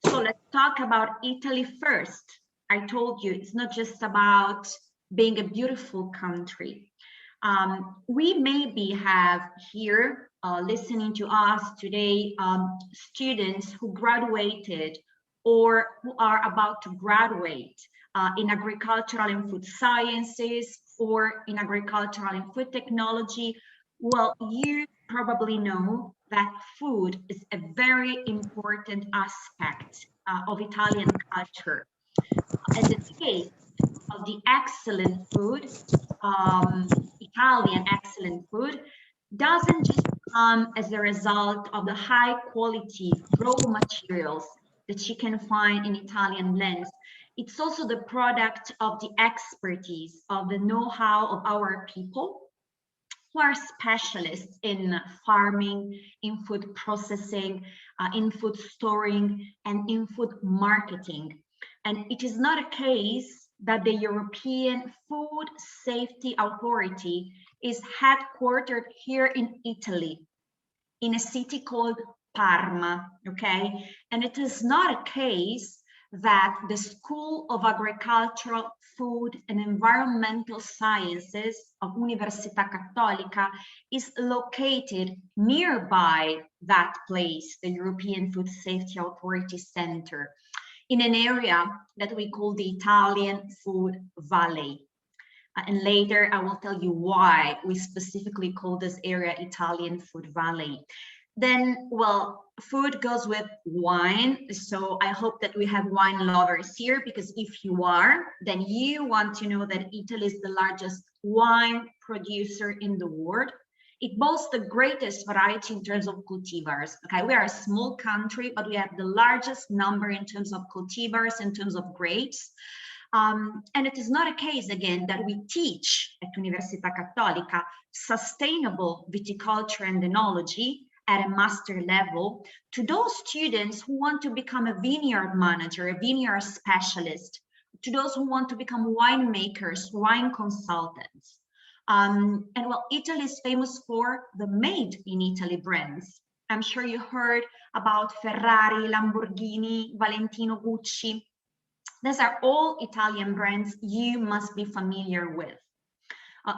So let's talk about Italy first. I told you it's not just about being a beautiful country. We maybe have here listening to us today students who graduated or who are about to graduate in agricultural and food sciences or in agricultural and food technology. Well, you probably know that food is a very important aspect of Italian culture. And the taste of the excellent food, Italian excellent food, doesn't just come as a result of the high quality raw materials that you can find in Italian blends. It's also the product of the expertise, of the know-how of our people who are specialists in farming, in food processing, in food storing, and in food marketing. And it is not a case that the European Food Safety Authority is headquartered here in Italy, in a city called Parma, okay? And it is not a case that the School of Agricultural, Food and Environmental Sciences of Universita Cattolica is located nearby that place, the European Food Safety Authority Center, in an area that we call the Italian Food Valley. And later I will tell you why we specifically call this area Italian Food Valley. Then, well, food goes with wine. So I hope that we have wine lovers here, because if you are, then you want to know that Italy is the largest wine producer in the world. It boasts the greatest variety in terms of cultivars. Okay, we are a small country, but we have the largest number in terms of cultivars, in terms of grapes. And it is not a case, again, that we teach at Università Cattolica sustainable viticulture and enology at a master level to those students who want to become a vineyard manager, a vineyard specialist, to those who want to become winemakers, wine consultants. And well, Italy is famous for the made in Italy brands. I'm sure you heard about Ferrari, Lamborghini, Valentino Gucci. These are all Italian brands you must be familiar with.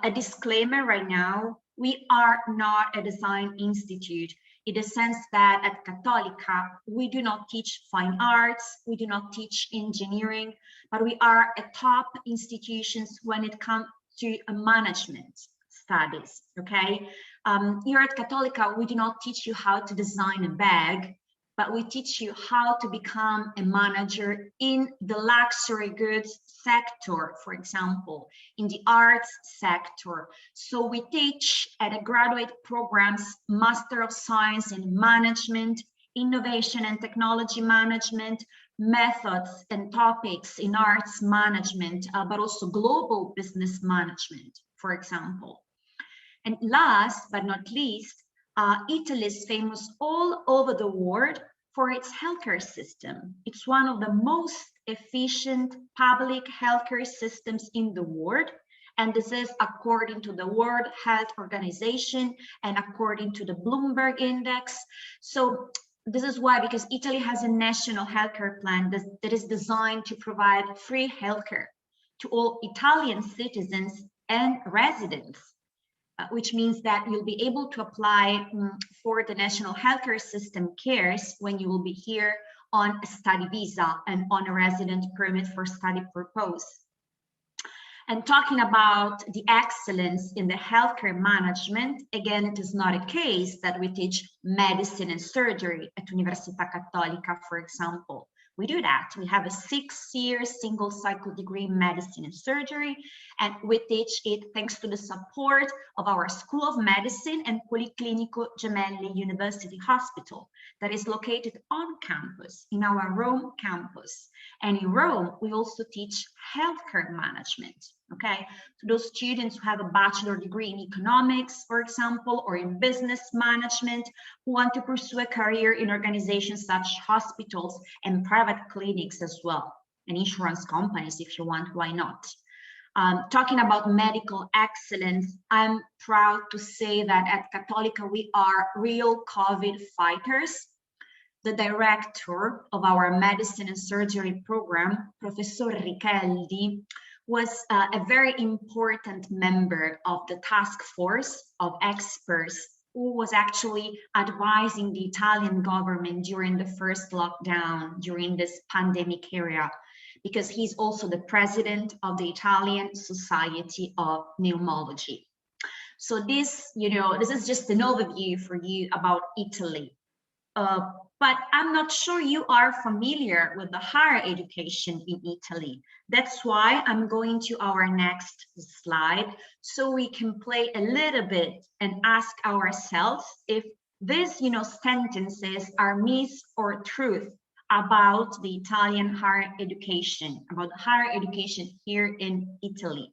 A disclaimer right now, we are not a design institute in the sense that at Cattolica, we do not teach fine arts, we do not teach engineering, but we are a top institutions when it comes to management studies, okay? Here at Cattolica, we do not teach you how to design a bag, but we teach you how to become a manager in the luxury goods sector, for example, in the arts sector. So we teach at a graduate programs, Master of Science in Management, Innovation and Technology Management, methods and topics in arts management, but also global business management, for example. And last but not least, Italy is famous all over the world for its healthcare system. It's one of the most efficient public healthcare systems in the world. And this is according to the World Health Organization and according to the Bloomberg Index. So this is why, because Italy has a national healthcare plan that is designed to provide free healthcare to all Italian citizens and residents. Which means that you'll be able to apply for the National Healthcare System CARES when you will be here on a study visa and on a resident permit for study purpose. And talking about the excellence in the healthcare management, again, it is not a case that we teach medicine and surgery at Università Cattolica, for example. We do that. We have a 6-year single cycle degree in medicine and surgery, and we teach it thanks to the support of our School of Medicine and Policlinico Gemelli University Hospital that is located on campus, in our Rome campus. And in Rome, we also teach healthcare management, okay? So those students who have a bachelor degree in economics, for example, or in business management, who want to pursue a career in organizations such as hospitals and private clinics as well, and insurance companies, if you want, why not? Talking about medical excellence, I'm proud to say that at Cattolica, we are real COVID fighters. the director of our medicine and surgery program, Professor Richeldi, was a very important member of the task force of experts who was actually advising the Italian government during the first lockdown, during this pandemic era, because he's also the president of the Italian Society of Pneumology. So this, this is just an overview for you about Italy. But I'm not sure you are familiar with the higher education in Italy. That's why I'm going to our next slide, so we can play a little bit and ask ourselves if these, sentences are myth or truth about the Italian higher education, about higher education here in Italy.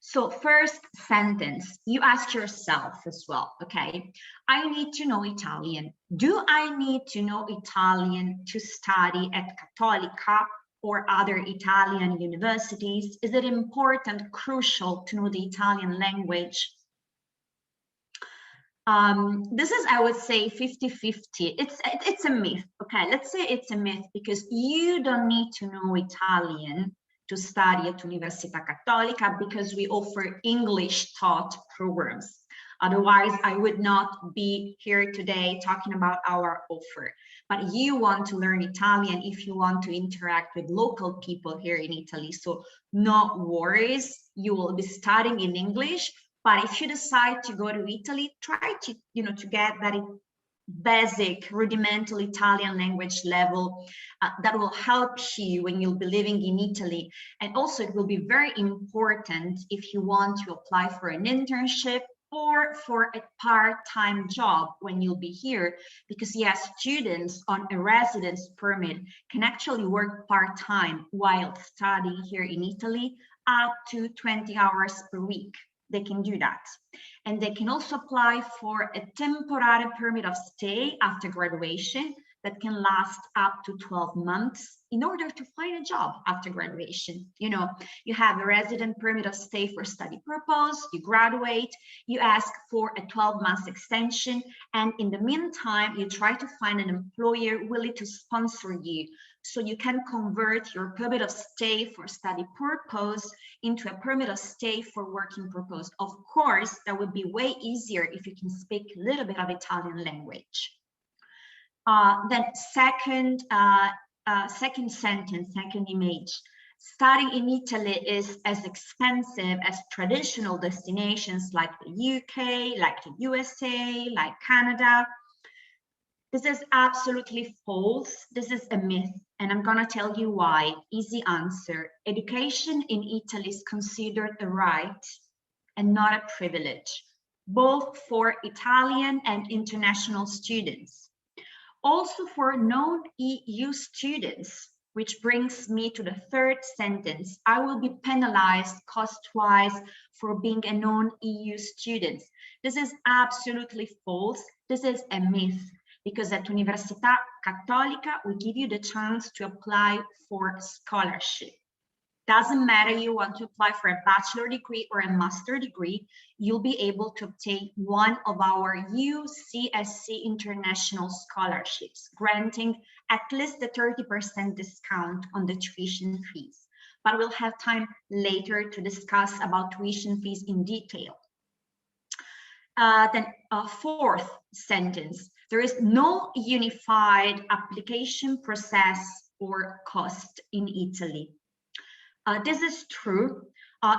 So first sentence, you ask yourself as well, okay, I need to know Italian. Do I need to know Italian to study at Cattolica or other Italian universities? Is it important, crucial to know the Italian language? This is, I would say, 50-50. It's a myth, okay? Let's say it's a myth because you don't need to know Italian to study at Universita Cattolica because we offer English taught programs. Otherwise, I would not be here today talking about our offer. But you want to learn Italian if you want to interact with local people here in Italy. So no worries, you will be studying in English. But if you decide to go to Italy, try to, to get that basic rudimental Italian language level that will help you when you'll be living in Italy. And also it will be very important if you want to apply for an internship or for a part-time job when you'll be here, because yes, students on a residence permit can actually work part-time while studying here in Italy up to 20 hours per week. They can do that. And they can also apply for a temporary permit of stay after graduation that can last up to 12 months in order to find a job after graduation. You have a resident permit of stay for study purpose, you graduate, you ask for a 12-month extension, and in the meantime, you try to find an employer willing to sponsor you so you can convert your permit of stay for study purpose into a permit of stay for working purpose. Of course, that would be way easier if you can speak a little bit of Italian language. Then second sentence, second image. Studying in Italy is as expensive as traditional destinations like the UK, like the USA, like Canada. This is absolutely false. This is a myth, and I'm gonna tell you why. Easy answer. Education in Italy is considered a right and not a privilege, both for Italian and international students. Also for non-EU students, which brings me to the third sentence. I will be penalized cost-wise for being a non-EU student. This is absolutely false. This is a myth, because at Università Cattolica, we give you the chance to apply for scholarship. Doesn't matter you want to apply for a bachelor degree or a master degree, you'll be able to obtain one of our UCSC international scholarships, granting at least a 30% discount on the tuition fees. But we'll have time later to discuss about tuition fees in detail. Then fourth sentence, there is no unified application process or cost in Italy. This is true.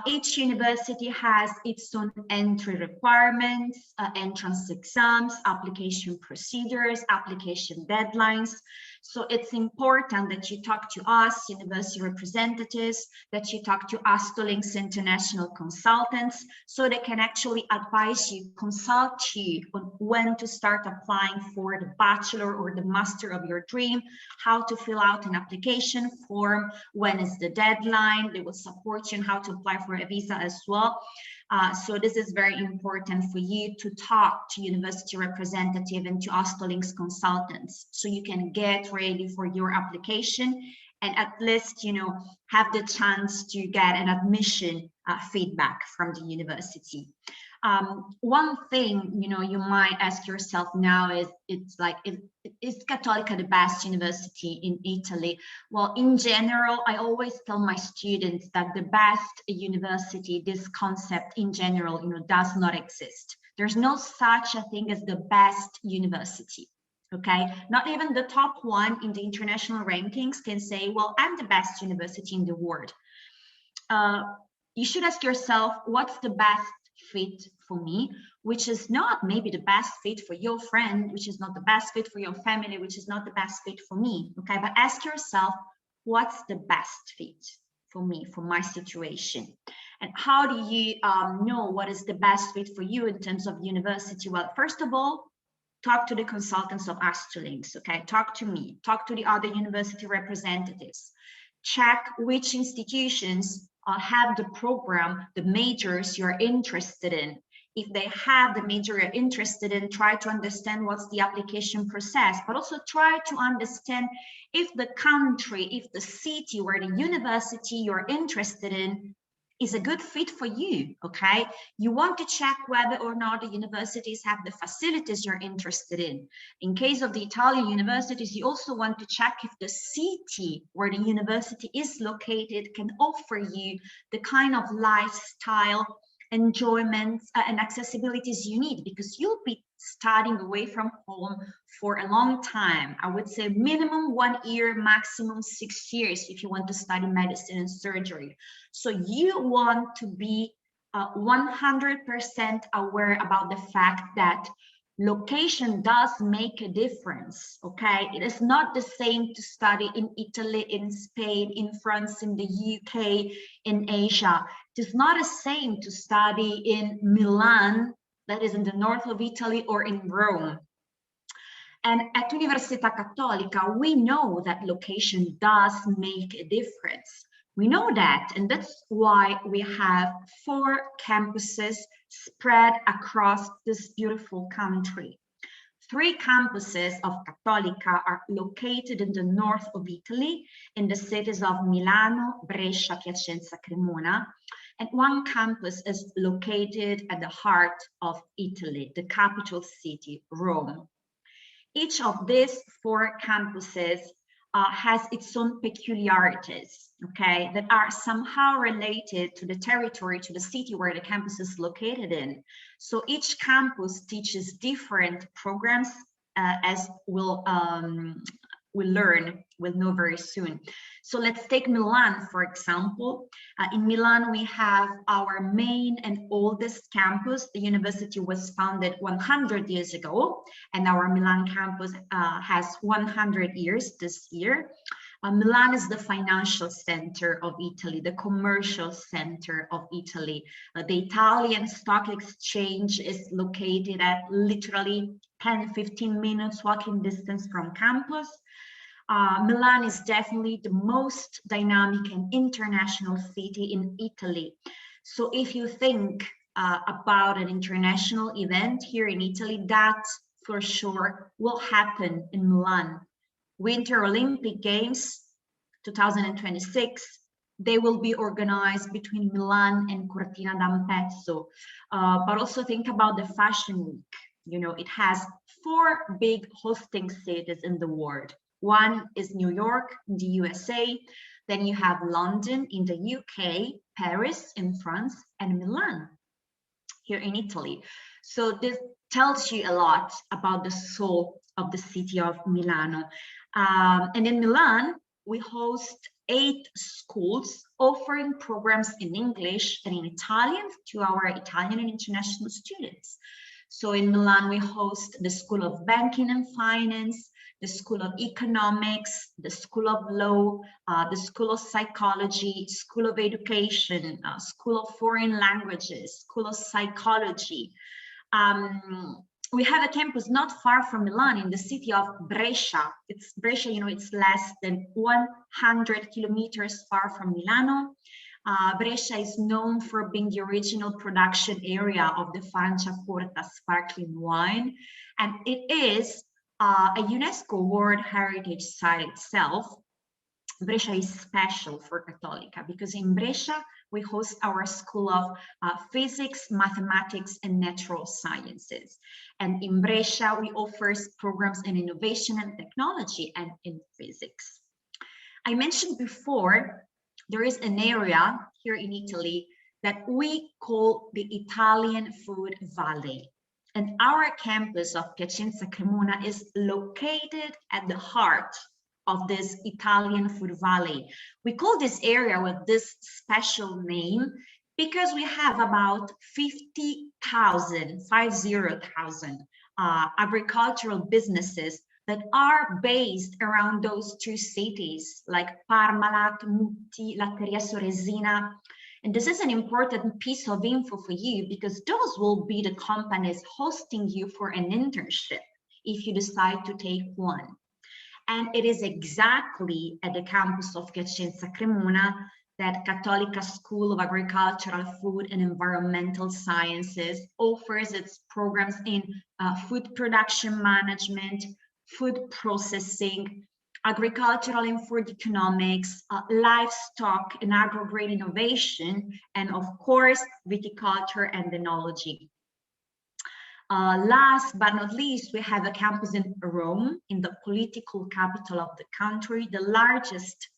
Each university has its own entry requirements, entrance exams, application procedures, application deadlines. So it's important that you talk to us, university representatives, that you talk to Astolinks international consultants, so they can actually advise you, consult you on when to start applying for the bachelor or the master of your dream, how to fill out an application form, when is the deadline. They will support you on how to apply for a visa as well. So this is very important for you to talk to university representative and to Astolinks consultants, so you can get ready for your application and at least, have the chance to get an admission feedback from the university. One thing, you know, you might ask yourself now is, is Cattolica the best university in Italy? Well, in general, I always tell my students that the best university, this concept in general, you know, does not exist. There's no such a thing as the best university. Okay, not even the top one in the international rankings can say, well, I'm the best university in the world. You should ask yourself, what's the best fit for me, which is not maybe the best fit for your friend, which is not the best fit for your family, which is not the best fit for me. Okay, but ask yourself, what's the best fit for me, for my situation? And how do you know what is the best fit for you in terms of university? Well, first of all, talk to the consultants of Astolinks, okay? Talk to me, talk to the other university representatives. Check which institutions have the program, the majors you're interested in. If they have the major you're interested in, try to understand what's the application process, but also try to understand if the country, if the city where the university you're interested in is a good fit for you, okay? You want to check whether or not the universities have the facilities you're interested in. In case of the Italian universities, you also want to check if the city where the university is located can offer you the kind of lifestyle, enjoyment, and accessibilities you need, because you'll be studying away from home for a long time. I would say minimum 1 year, maximum 6 years if you want to study medicine and surgery. So you want to be 100% aware about the fact that location does make a difference, okay? It is not the same to study in Italy, in Spain, in France, in the UK, in Asia. It is not the same to study in Milan, that is in the north of Italy, or in Rome. And at Università Cattolica, we know that location does make a difference. We know that, and that's why we have 4 campuses spread across this beautiful country. 3 campuses of Cattolica are located in the north of Italy, in the cities of Milano, Brescia, Piacenza, Cremona, and 1 campus is located at the heart of Italy, the capital city, Rome. Each of these 4 campuses has its own peculiarities, okay, that are somehow related to the territory, to the city where the campus is located in. So each campus teaches different programs, as we'll know very soon. So let's take Milan, for example. In Milan, we have our main and oldest campus. The university was founded 100 years ago, and our Milan campus has 100 years this year. Milan is the financial center of Italy, the commercial center of Italy. The Italian stock exchange is located at literally 10-15 minutes walking distance from campus. Milan is definitely the most dynamic and international city in Italy. So if you think about an international event here in Italy, that for sure will happen in Milan. Winter Olympic Games 2026, they will be organized between Milan and Cortina d'Ampezzo. But also think about the Fashion Week. You know, it has 4 big hosting cities in the world. One is New York in the USA, then you have London in the UK, Paris in France, and Milan here in Italy. So this tells you a lot about the soul of the city of Milano. And in Milan, we host 8 schools offering programs in English and in Italian to our Italian and international students. So in Milan, we host the School of Banking and Finance, the School of Economics, the School of Law, the School of Psychology, School of Education, School of Foreign Languages, School of Psychology. We have a campus not far from Milan in the city of Brescia. It's Brescia, you know, it's less than 100 kilometers far from Milano. Brescia is known for being the original production area of the Franciacorta sparkling wine, and it is a UNESCO World Heritage Site itself. Brescia is special for Cattolica because in Brescia, we host our School of Physics, Mathematics, and Natural Sciences. And in Brescia, we offer programs in innovation and technology and in physics. I mentioned before, there is an area here in Italy that we call the Italian Food Valley. And our campus of Piacenza Cremona is located at the heart of this Italian food valley. We call this area with this special name because we have about 50,000 agricultural businesses that are based around those two cities like Parmalat, Mutti, Latteria Soresina. And this is an important piece of info for you because those will be the companies hosting you for an internship if you decide to take one. And it is exactly at the campus of Piacenza Cremona that Cattolica School of Agricultural, Food and Environmental Sciences offers its programs in food production management, food processing, agricultural and food economics, livestock and agro-grain innovation, and of course, viticulture and enology. Last but not least, we have a campus in Rome, in the political capital of the country, the largest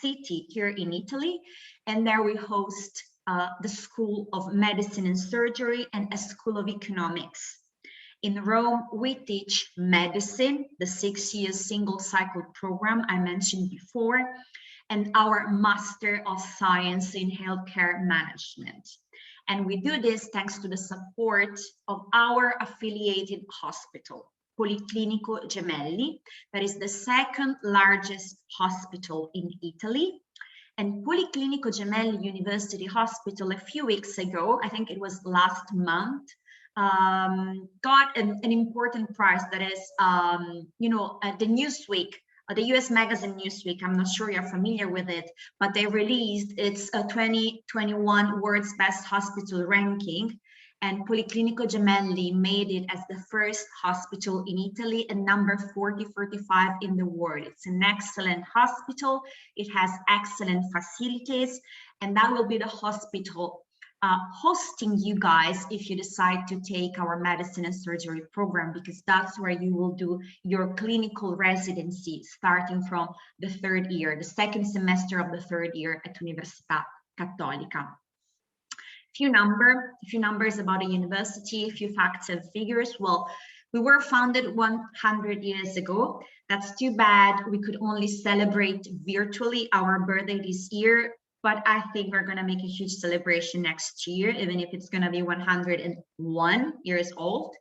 city here in Italy. And there we host the School of Medicine and Surgery and a School of Economics. In Rome, we teach medicine, the 6-year single cycle program I mentioned before, and our Master of Science in Healthcare Management. And we do this thanks to the support of our affiliated hospital, Policlinico Gemelli, that is the second largest hospital in Italy. And Policlinico Gemelli University Hospital a few weeks ago, I think it was last month, got an important prize that is, the Newsweek, the US magazine Newsweek. I'm not sure you're familiar with it, but they released its 2021 World's Best Hospital ranking, and Policlinico Gemelli made it as the first hospital in Italy and number 45 in the world. It's an excellent hospital. It has excellent facilities, and that will be the hospital hosting you guys if you decide to take our medicine and surgery program, because that's where you will do your clinical residency starting from the 3rd year, the 2nd semester of the 3rd year at Università Cattolica. A few numbers about the university, a few facts and figures. Well, we were founded 100 years ago. That's too bad we could only celebrate virtually our birthday this year, but I think we're going to make a huge celebration next year, even if it's going to be 101 years old.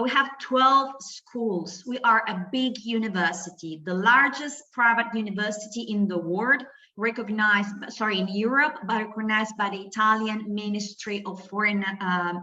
We have 12 schools. We are a big university, the largest private university in the world, in Europe, but recognized by the Italian Ministry of Foreign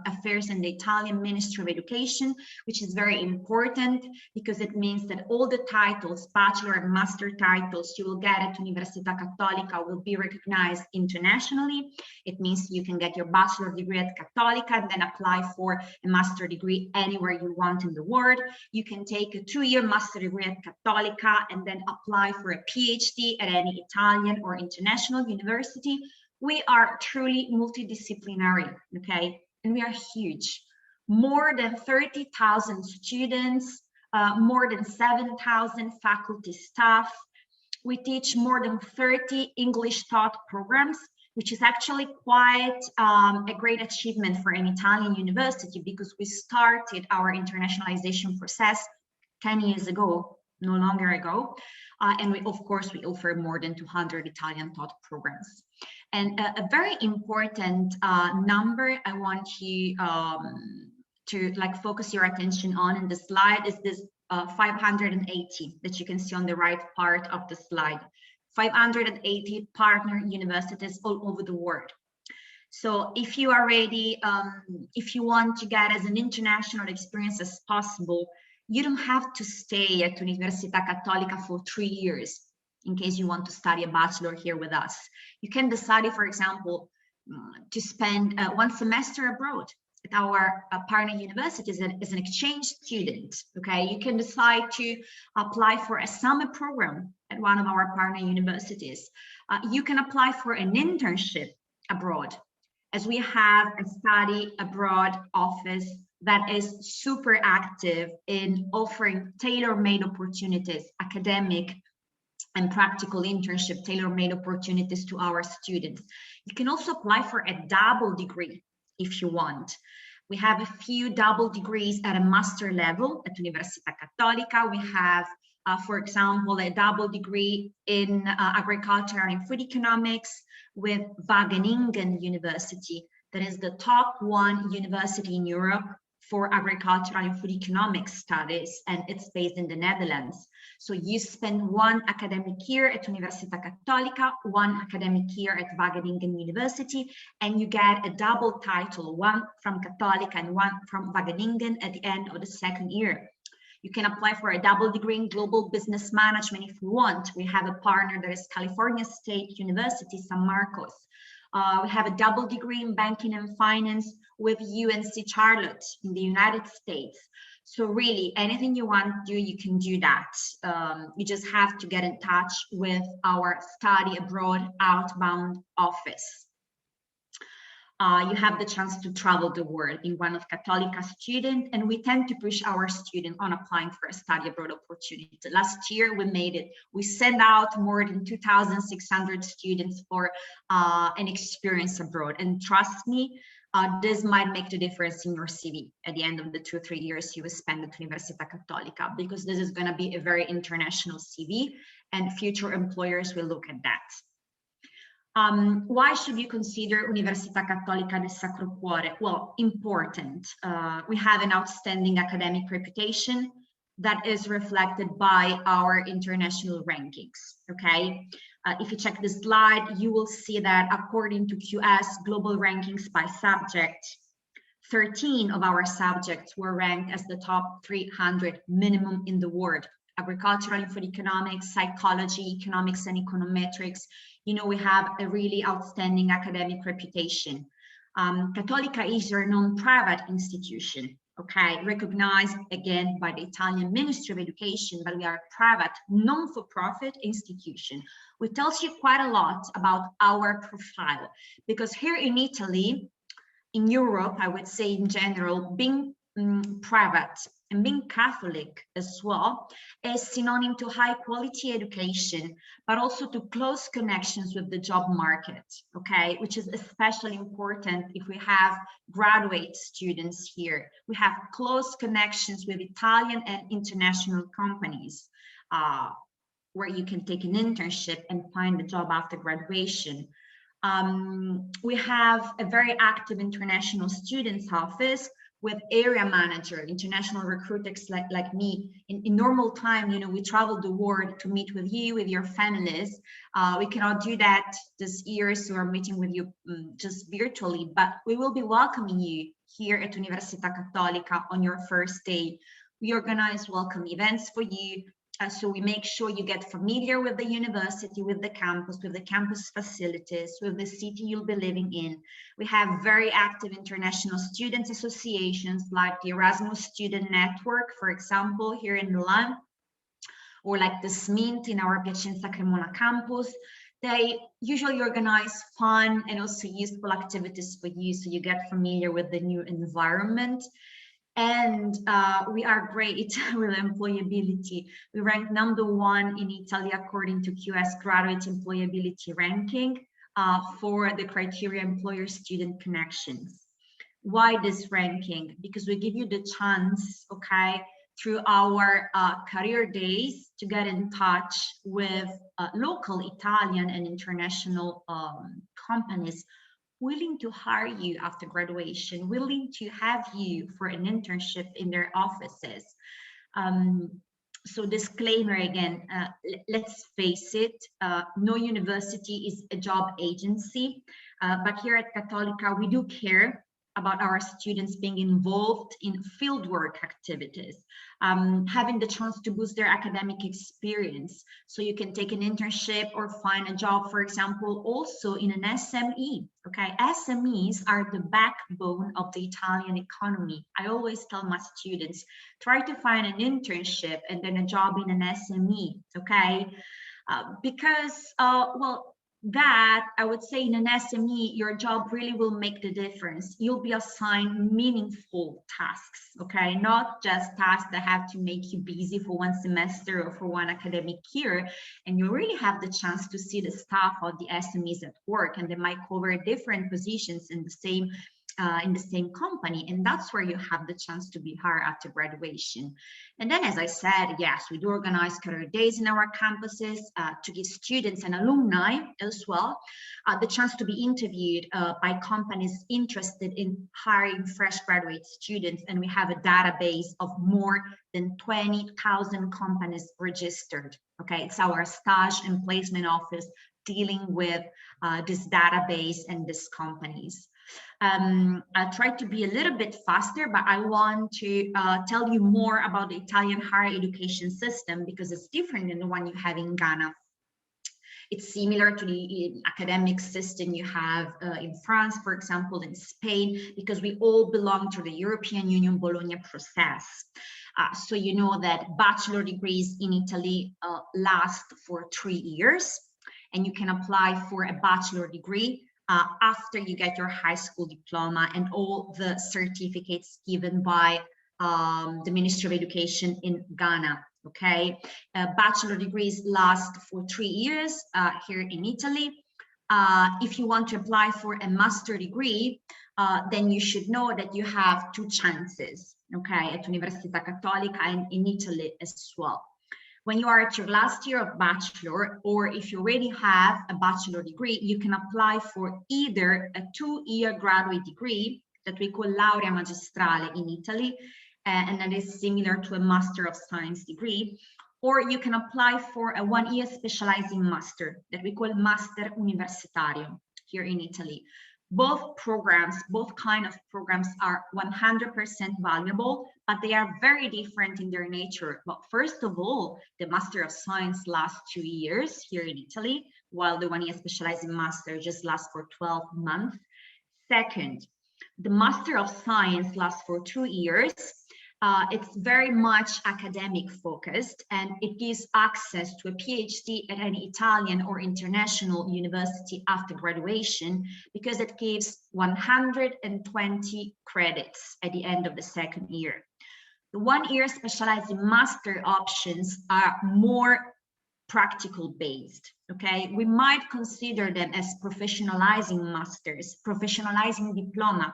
Affairs and the Italian Ministry of Education, which is very important because it means that all the titles, bachelor and master titles you will get at Università Cattolica will be recognized internationally. It means you can get your bachelor degree at Cattolica and then apply for a master degree anywhere you want in the world. You can take a 2-year master degree at Cattolica and then apply for a PhD at any Italian or international university. We are truly multidisciplinary, okay? And we are huge. More than 30,000 students, more than 7,000 faculty staff. We teach more than 30 English taught programs, which is actually quite a great achievement for an Italian university because we started our internationalization process 10 years ago, no longer ago. And we, of course, we offer more than 200 Italian taught programs. And a very important number I want you to focus your attention on in the slide is this 580 that you can see on the right part of the slide. 580 partner universities all over the world. So if you are ready, if you want to get as an international experience as possible, you don't have to stay at Università Cattolica for 3 years in case you want to study a bachelor here with us. You can decide, for example, to spend 1 semester abroad at our partner universities as an exchange student. Okay, you can decide to apply for a summer program at one of our partner universities. You can apply for an internship abroad, as we have a study abroad office that is super active in offering tailor-made opportunities, academic and practical internship, tailor-made opportunities to our students. You can also apply for a double degree if you want. We have a few double degrees at a master level at Universita Cattolica. We have, for example, a double degree in agriculture and food economics with Wageningen University. That is the top one university in Europe for agricultural and food economics studies, and it's based in the Netherlands. So you spend one academic year at Universita Cattolica, one academic year at Wageningen University, and you get a double title, one from Cattolica and one from Wageningen at the end of the second year. You can apply for a double degree in global business management if you want. We have a partner that is California State University, San Marcos. We have a double degree in banking and finance with UNC Charlotte in the United States. So really, anything you want to do, you can do that. You just have to get in touch with our study abroad outbound office. You have the chance to travel the world in one of Cattolica's students, and we tend to push our students on applying for a study abroad opportunity. Last year, we made it. We sent out more than 2,600 students for an experience abroad. And trust me, this might make the difference in your CV at the end of the 2 or 3 years you will spend at Universita Cattolica, because this is going to be a very international CV, and future employers will look at that. Why should you consider Università Cattolica del Sacro Cuore? Well, important. We have an outstanding academic reputation that is reflected by our international rankings, okay? If you check this slide, you will see that according to QS global rankings by subject, 13 of our subjects were ranked as the top 300 minimum in the world. Agricultural and food economics, psychology, economics and econometrics. You know, we have a really outstanding academic reputation. Cattolica is a non-private institution, okay, recognized again by the Italian Ministry of Education, but we are a private, non-for-profit institution, which tells you quite a lot about our profile. Because here in Italy, in Europe, I would say in general, being private and being Catholic as well is synonym to high quality education, but also to close connections with the job market, okay, which is especially important if we have graduate students here. We have close connections with Italian and international companies where you can take an internship and find a job after graduation. We have a very active international students office with area manager, international recruiters like me. In normal time, you know, we travel the world to meet with you, with your families. We cannot do that this year, so we're meeting with you just virtually, but we will be welcoming you here at Università Cattolica on your first day. We organize welcome events for you. So we make sure you get familiar with the university, with the campus facilities, with the city you'll be living in. We have very active international students associations like the Erasmus Student Network, for example, here in Milan, or like the SMINT in our Piacenza Cremona campus. They usually organize fun and also useful activities for you, so you get familiar with the new environment. And we are great with employability. We rank #1 in Italy according to QS graduate employability ranking for the criteria employer-student connections. Why this ranking? Because we give you the chance, okay, through our career days to get in touch with local Italian and international companies willing to hire you after graduation, willing to have you for an internship in their offices. So disclaimer again, let's face it, no university is a job agency, but here at Cattolica, we do care about our students being involved in fieldwork activities, having the chance to boost their academic experience. So you can take an internship or find a job, for example, also in an SME. Okay, SMEs are the backbone of the Italian economy. I always tell my students, try to find an internship and then a job in an SME. Okay, because well, that I would say in an SME, your job really will make the difference. You'll be assigned meaningful tasks, okay? Not just tasks that have to make you busy for one semester or for one academic year. And you really have the chance to see the staff of the SMEs at work, and they might cover different positions in the same company, and that's where you have the chance to be hired after graduation. And then, as I said, yes, we do organize career days in our campuses to give students and alumni as well the chance to be interviewed by companies interested in hiring fresh graduate students. And we have a database of more than 20,000 companies registered. Okay, it's our stage and placement office dealing with this database and these companies. I'll try to be a little bit faster, but I want to tell you more about the Italian higher education system because it's different than the one you have in Ghana. It's similar to the academic system you have in France, for example, in Spain, because we all belong to the European Union Bologna process. So you know that bachelor degrees in Italy last for 3 years, and you can apply for a bachelor degree after you get your high school diploma and all the certificates given by the Ministry of Education in Ghana. Okay, bachelor degrees last for 3 years here in Italy. If you want to apply for a master degree, then you should know that you have 2 chances, okay, at Universita Cattolica and in Italy as well. When you are at your last year of bachelor, or if you already have a bachelor degree, you can apply for either a 2-year graduate degree that we call laurea magistrale in Italy, and that is similar to a Master of Science degree, or you can apply for a 1-year specializing master that we call Master Universitario here in Italy. Both programs, both kind of programs are 100% valuable, but they are very different in their nature. But first of all, the Master of Science lasts 2 years here in Italy, while the 1-year specializing master just lasts for 12 months. Second, the Master of Science lasts for 2 years. It's very much academic focused, and it gives access to a PhD at any Italian or international university after graduation, because it gives 120 credits at the end of the 2nd year. The 1-year specializing master options are more practical based. Okay, we might consider them as professionalizing masters, professionalizing diploma,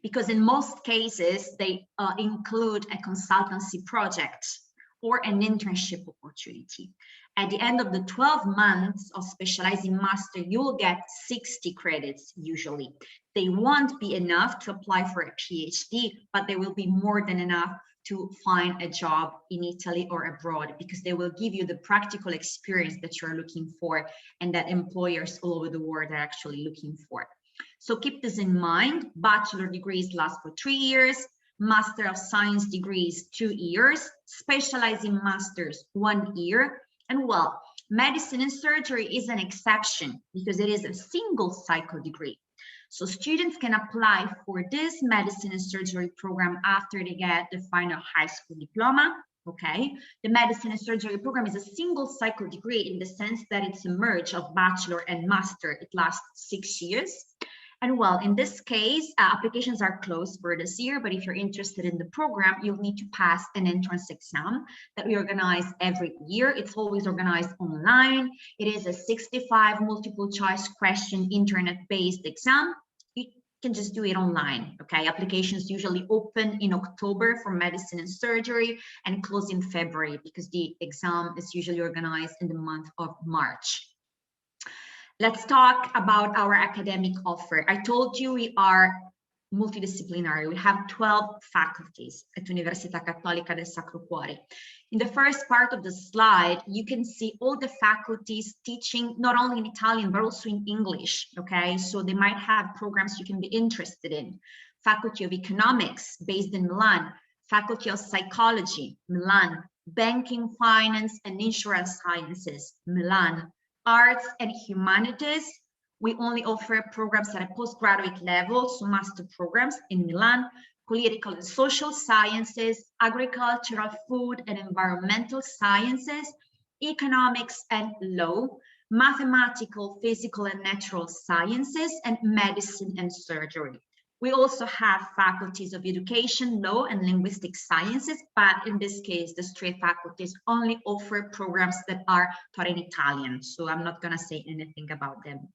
because in most cases they include a consultancy project or an internship opportunity. At the end of the 12 months of specializing master, you will get 60 credits usually. They won't be enough to apply for a PhD, but they will be more than enough to find a job in Italy or abroad, because they will give you the practical experience that you're looking for and that employers all over the world are actually looking for. So keep this in mind. Bachelor degrees last for 3 years, Master of Science degrees 2 years, specializing masters 1 year. And well, medicine and surgery is an exception because it is a single cycle degree. So students can apply for this medicine and surgery program after they get the final high school diploma. Okay, the medicine and surgery program is a single cycle degree in the sense that it's a merge of bachelor and master. It lasts 6 years. And well, in this case, applications are closed for this year, but if you're interested in the program, you'll need to pass an entrance exam that we organize every year. It's always organized online. It is a 65 multiple choice question internet-based exam. You can just do it online, okay? Applications usually open in October for medicine and surgery and close in February because the exam is usually organized in the month of March. Let's talk about our academic offer. I told you we are multidisciplinary. We have 12 faculties at Università Cattolica del Sacro Cuore. In the first part of the slide, you can see all the faculties teaching not only in Italian, but also in English, okay? So they might have programs you can be interested in. Faculty of Economics, based in Milan. Faculty of Psychology, Milan. Banking, Finance, and Insurance Sciences, Milan. Arts and Humanities, we only offer programs at a postgraduate level, so master programs in Milan. Political and Social Sciences, Agricultural, Food and Environmental Sciences, Economics and Law, Mathematical, Physical and Natural Sciences, and Medicine and Surgery. We also have faculties of Education, Law, and Linguistic Sciences, but in this case, the straight faculties only offer programs that are taught in Italian, so I'm not going to say anything about them.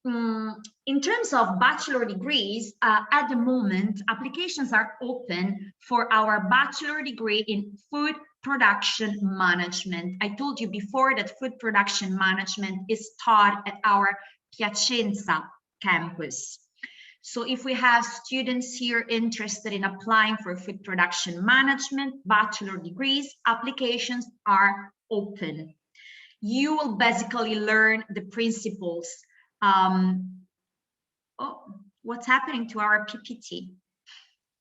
In terms of bachelor degrees, at the moment, applications are open for our bachelor degree in Food Production Management. I told you before that Food Production Management is taught at our Piacenza campus. So if we have students here interested in applying for Food Production Management bachelor degrees, applications are open. You will basically learn the principles. Oh, what's happening to our PPT?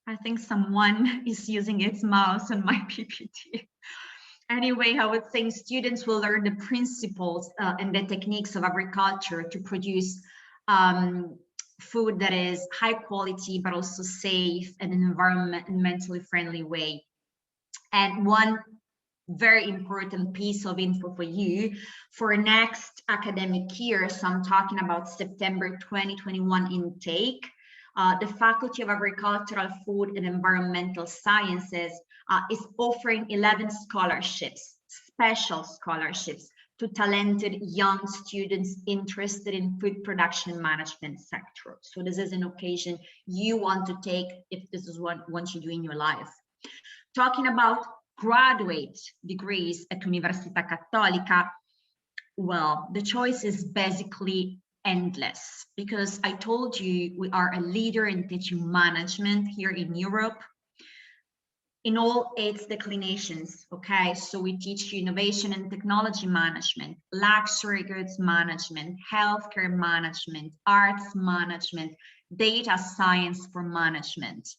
I think someone is using its mouse on my PPT. Anyway, I would think students will learn the principles and the techniques of agriculture to produce food that is high quality, but also safe and an environmentally friendly way. And one very important piece of info for you for next academic year, so I'm talking about September 2021 intake, the Faculty of Agricultural, Food and Environmental Sciences is offering 11 scholarships, special scholarships to talented young students interested in food production management sector. So this is an occasion you want to take if this is what you do in your life. Talking about graduate degrees at Università Cattolica, well, the choice is basically endless because I told you we are a leader in teaching management here in Europe in all its declinations, okay? So we teach you innovation and technology management, luxury goods management, healthcare management, arts management, data science for management.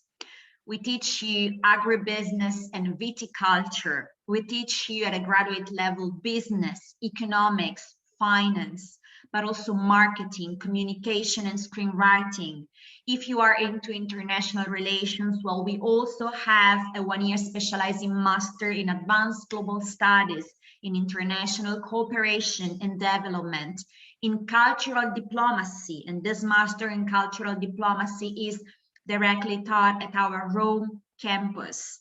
We teach you agribusiness and viticulture. We teach you at a graduate level business, economics, finance, but also marketing, communication, and screenwriting. If you are into international relations, well, we also have a one-year specializing master in advanced global studies, in international cooperation and development, in cultural diplomacy, and this master in cultural diplomacy is directly taught at our Rome campus.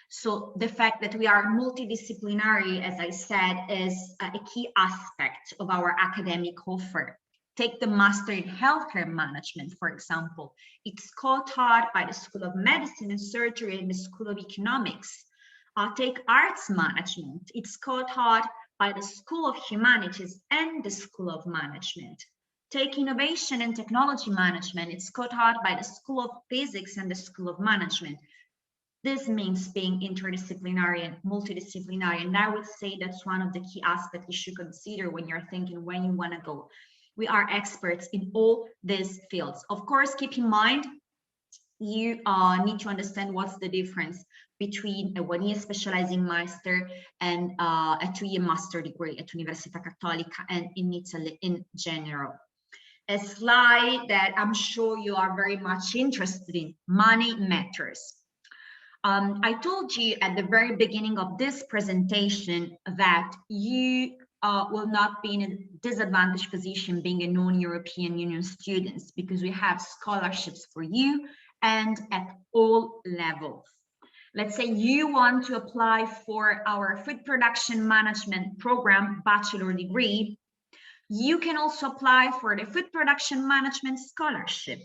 So the fact that we are multidisciplinary, as I said, is a key aspect of our academic offer. Take the Master in Healthcare Management, for example. It's co-taught by the School of Medicine and Surgery and the School of Economics. Take Arts Management. It's co-taught by the School of Humanities and the School of Management. Take Innovation and Technology Management. It's co-taught by the School of Physics and the School of Management. This means being interdisciplinary and multidisciplinary. And I would say that's one of the key aspects you should consider when you're thinking when you want to go. We are experts in all these fields. Of course, keep in mind, you need to understand what's the difference between a one-year specializing master and a two-year master degree at Università Cattolica and in Italy in general. A slide that I'm sure you are very much interested in, money matters. I told you at the very beginning of this presentation that you will not be in a disadvantaged position being a non-European Union students because we have scholarships for you and at all levels. Let's say you want to apply for our food production management program bachelor degree. You can also apply for the food production management scholarship.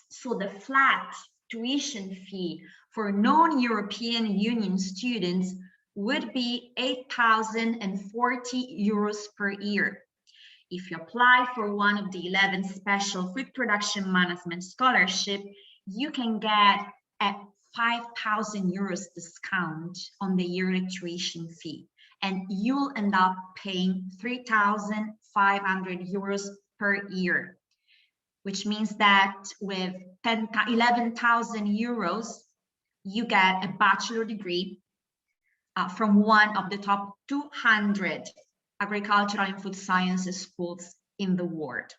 So the flat tuition fee for non-European Union students would be 8,040 euros per year. If you apply for one of the 11 special food production management scholarship, you can get a 5,000 euros discount on the yearly tuition fee, and you'll end up paying 3,500 euros per year, which means that with 11,000 euros, you get a bachelor degree from one of the top 200 agricultural and food sciences schools in the world.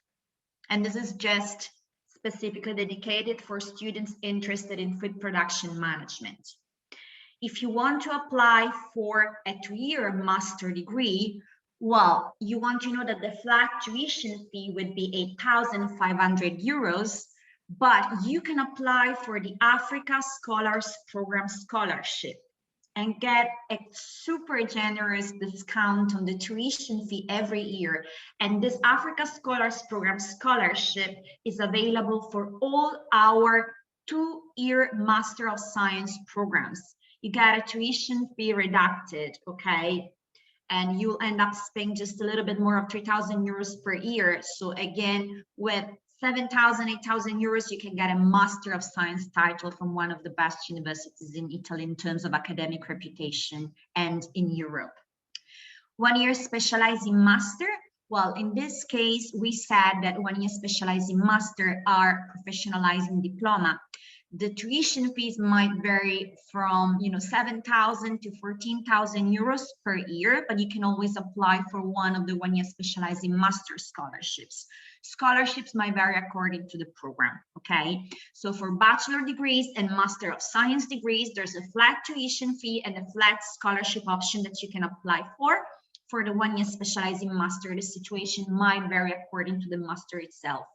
And this is just specifically dedicated for students interested in food production management. If you want to apply for a 2-year master degree, well, you want to know that the flat tuition fee would be 8,500 euros, but you can apply for the Africa Scholars Program scholarship and get a super generous discount on the tuition fee every year. And this Africa Scholars Program scholarship is available for all our 2-year Master of Science programs. You get a tuition fee reducted, okay? And you'll end up spending just a little bit more of 3,000 euros per year. So again, with 7,000, 8,000 euros, you can get a Master of Science title from one of the best universities in Italy in terms of academic reputation and in Europe. 1 year specializing master. Well, in this case, we said that 1 year specializing master are professionalizing diploma. The tuition fees might vary from 7,000 to 14,000 euros per year, but you can always apply for one of the 1 year specializing master scholarships. Scholarships might vary according to the program, okay? So for bachelor degrees and Master of Science degrees, there's a flat tuition fee and a flat scholarship option that you can apply for. For the 1 year specializing master, the situation might vary according to the master itself.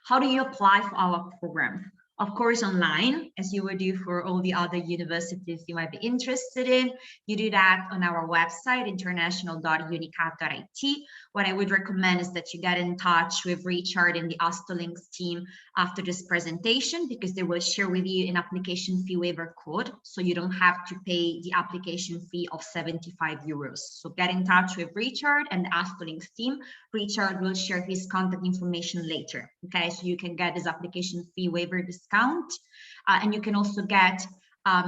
How do you apply for our program? Of course, online, as you would do for all the other universities you might be interested in. You do that on our website, international.unicat.it. What I would recommend is that you get in touch with Richard and the Astolinks team after this presentation, because they will share with you an application fee waiver code, so you don't have to pay the application fee of 75 euros. So get in touch with Richard and the Astolinks team. Richard will share his contact information later, okay? So you can get this application fee waiver discount, and you can also get a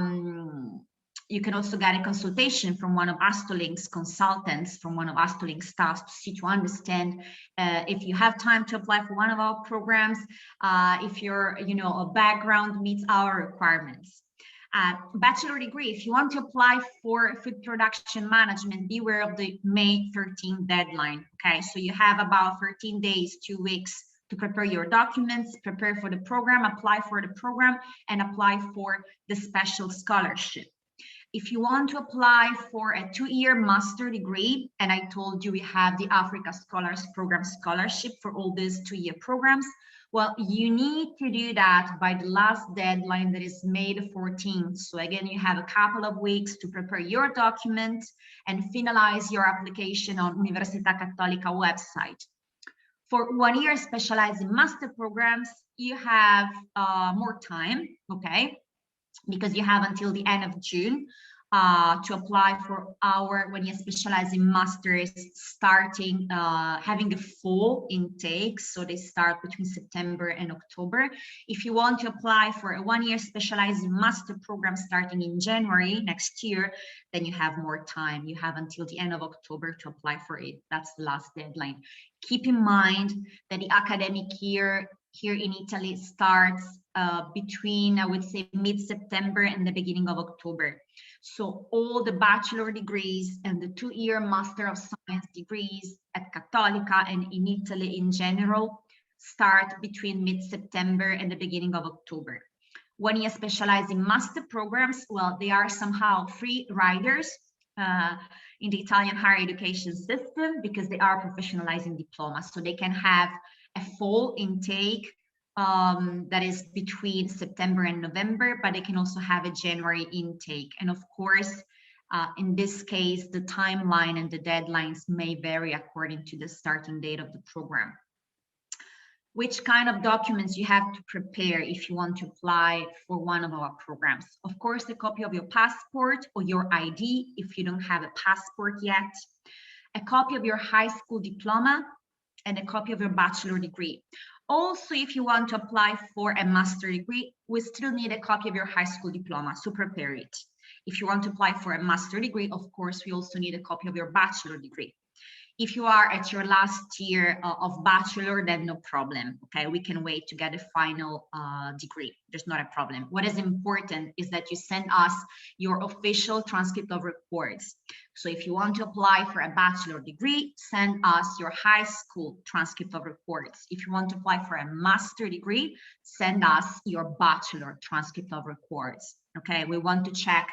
consultation from one of Astolinks consultants, from one of Astolinks staff, to understand if you have time to apply for one of our programs, if your background meets our requirements. Bachelor degree, if you want to apply for food production management, beware of the May 13th deadline. Okay, so you have about 13 days, 2 weeks to prepare your documents, prepare for the program, apply for the program, and apply for the special scholarship. If you want to apply for a 2-year master degree, and I told you we have the Africa Scholars Program scholarship for all these 2-year programs, well, you need to do that by the last deadline, that is May the 14th. So again, you have a couple of weeks to prepare your document and finalize your application on Universita Cattolica website. For 1 year specialized in master programs, you have more time, okay? Because you have until the end of June to apply for our 1 year specializing masters, starting having a full intake. So they start between September and October. If you want to apply for a 1 year specializing master program starting in January next year, then you have more time. You have until the end of October to apply for it. That's the last deadline. Keep in mind that the academic year here in Italy starts between, I would say, mid-September and the beginning of October. So all the bachelor degrees and the 2-year Master of Science degrees at Cattolica and in Italy in general start between mid-September and the beginning of October. 1 year specializing master programs, well, they are somehow free riders in the Italian higher education system, because they are professionalizing diplomas. So they can have a fall intake that is between September and November, but they can also have a January intake. And of course, in this case, the timeline and the deadlines may vary according to the starting date of the program. Which kind of documents you have to prepare if you want to apply for one of our programs? Of course, a copy of your passport or your ID if you don't have a passport yet, a copy of your high school diploma, and a copy of your bachelor degree. Also, if you want to apply for a master degree, we still need a copy of your high school diploma, so prepare it. If you want to apply for a master degree, of course, we also need a copy of your bachelor degree. If you are at your last year of bachelor, then no problem, okay? We can wait to get a final degree. There's not a problem. What is important is that you send us your official transcript of reports. So if you want to apply for a bachelor degree, send us your high school transcript of reports. If you want to apply for a master degree, send us your bachelor transcript of reports, okay? We want to check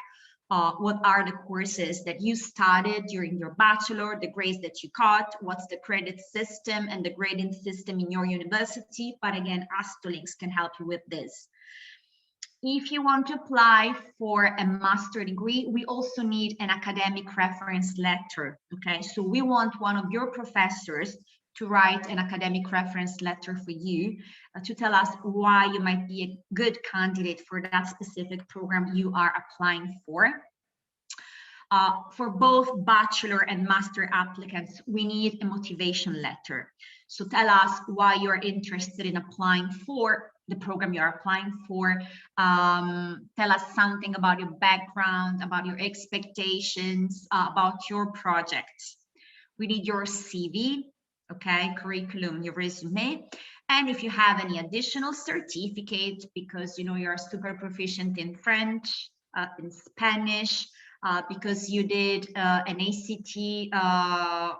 what are the courses that you studied during your bachelor, the grades that you got, what's the credit system and the grading system in your university. But again, Astolinks can help you with this. If you want to apply for a master degree, we also need an academic reference letter, okay? So we want one of your professors to write an academic reference letter for you to tell us why you might be a good candidate for that specific program you are applying for. For both bachelor and master applicants, we need a motivation letter. So tell us why you're interested in applying for the program you're applying for. Tell us something about your background, about your expectations, about your project. We need your CV, okay, curriculum, your resume. And if you have any additional certificate, because you know you're super proficient in French, in Spanish, because you did an ACT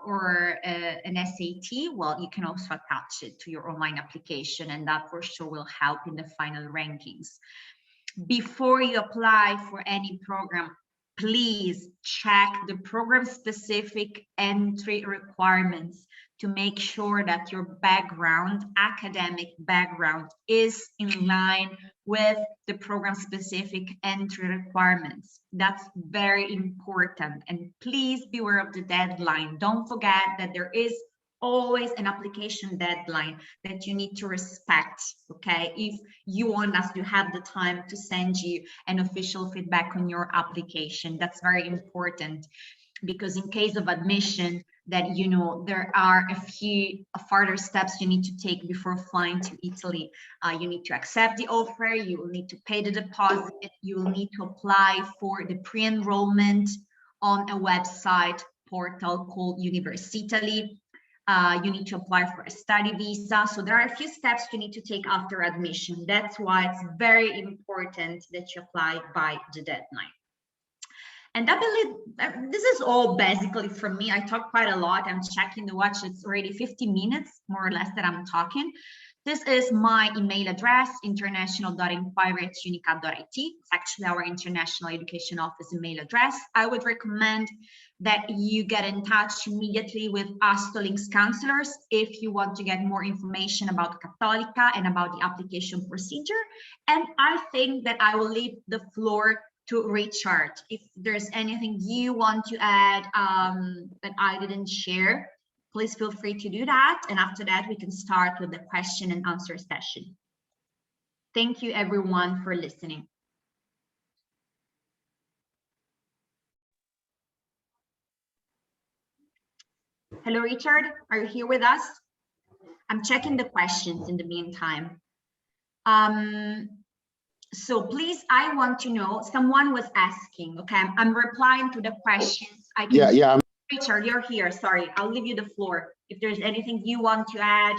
or an SAT, well, you can also attach it to your online application, and that for sure will help in the final rankings. Before you apply for any program, please check the program-specific entry requirements to make sure that your background, academic background, is in line with the program-specific entry requirements. That's very important. And please be aware of the deadline. Don't forget that there is always an application deadline that you need to respect, okay? If you want us to have the time to send you an official feedback on your application, that's very important, because in case of admission, that you know there are a few further steps you need to take before flying to Italy. You need to accept the offer, you will need to pay the deposit, you will need to apply for the pre-enrollment on a website portal called Universita. You need to apply for a study visa. So there are a few steps you need to take after admission. That's why it's very important that you apply by the deadline. And I believe this is all basically from me. I talk quite a lot. I'm checking the watch. It's already 50 minutes, more or less, that I'm talking. This is my email address, international.inquiry@unicat.it. It's actually our International Education Office email address. I would recommend that you get in touch immediately with Astolinks counselors if you want to get more information about Cattolica and about the application procedure. And I think that I will leave the floor to Richard. If there's anything you want to add that I didn't share, please feel free to do that. And after that, we can start with the question and answer session. Thank you everyone for listening. Hello, Richard, are you here with us? I'm checking the questions in the meantime. So please, I want to know, someone was asking, okay, I'm replying to the questions. I can yeah. Richard, you're here, sorry, I'll leave you the floor. If there's anything you want to add.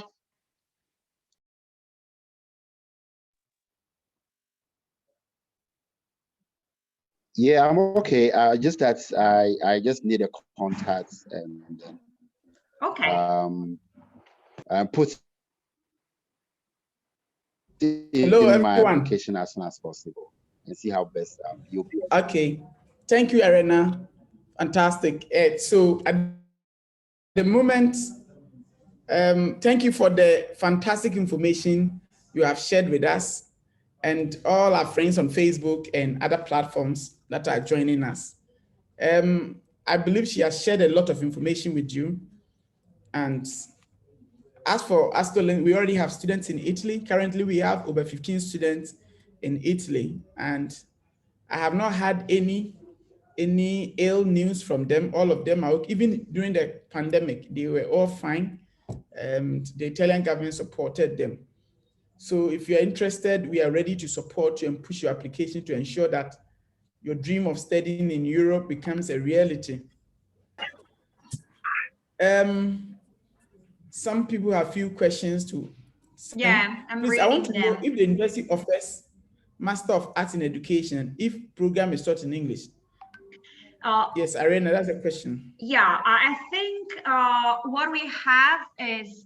Yeah, I'm okay. Just that I just need a contact and then put Hello, in my everyone. application as soon as possible and see how best you'll be. Okay, thank you, Arianna. Fantastic. So at the moment, thank you for the fantastic information you have shared with us and all our friends on Facebook and other platforms that are joining us. I believe she has shared a lot of information with you. And as for Astolinks, we already have students in Italy. Currently, we have over 15 students in Italy, and I have not had any ill news from them. All of them are, even during the pandemic, they were all fine. The Italian government supported them. So if you're interested, we are ready to support you and push your application to ensure that your dream of studying in Europe becomes a reality. Some people have few questions to send. Yeah, I'm Please, I want to reading know them. if the university offers Master of Arts in Education, if program is taught in English. Yes, Arianna, that's a question. Yeah, I think what we have is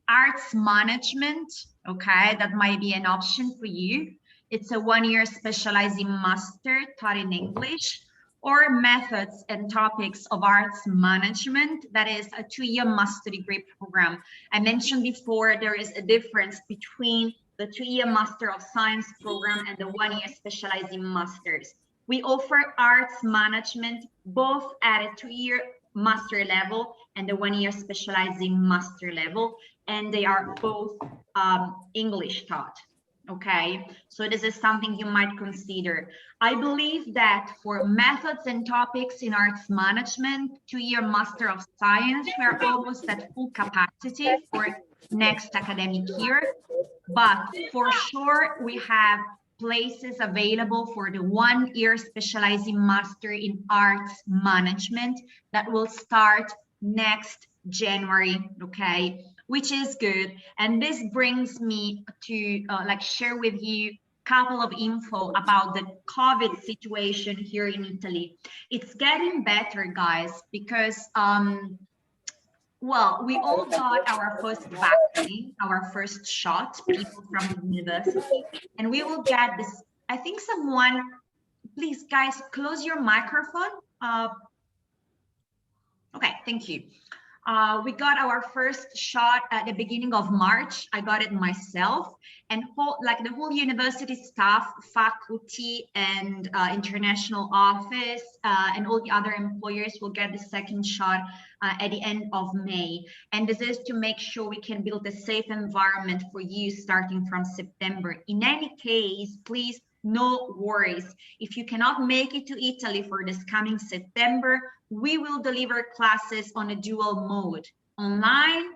arts management, okay? That might be an option for you. It's a one-year specializing master taught in English, or methods and topics of arts management. That is a 2-year master degree program. I mentioned before, there is a difference between the 2-year Master of Science program and the 1-year specializing masters. We offer arts management both at a 2-year master level and the 1-year specializing master level, and they are both English taught. Okay, so this is something you might consider. I believe that for methods and topics in arts management, 2-year Master of Science, we're almost at full capacity for next academic year. But for sure, we have places available for the 1-year specializing master in arts management that will start next January, okay, which is good. And this brings me to share with you a couple of info about the COVID situation here in Italy. It's getting better, guys, because well, we all got our first vaccine, our first shot, people from the university, and we will get this. I think someone, please guys, close your microphone. Okay, thank you. We got our first shot at the beginning of March. I got it myself, and the whole university staff, faculty, and international office, and all the other employers will get the second shot at the end of May. And this is to make sure we can build a safe environment for you starting from September. In any case, please, no worries. If you cannot make it to Italy for this coming September, we will deliver classes on a dual mode, online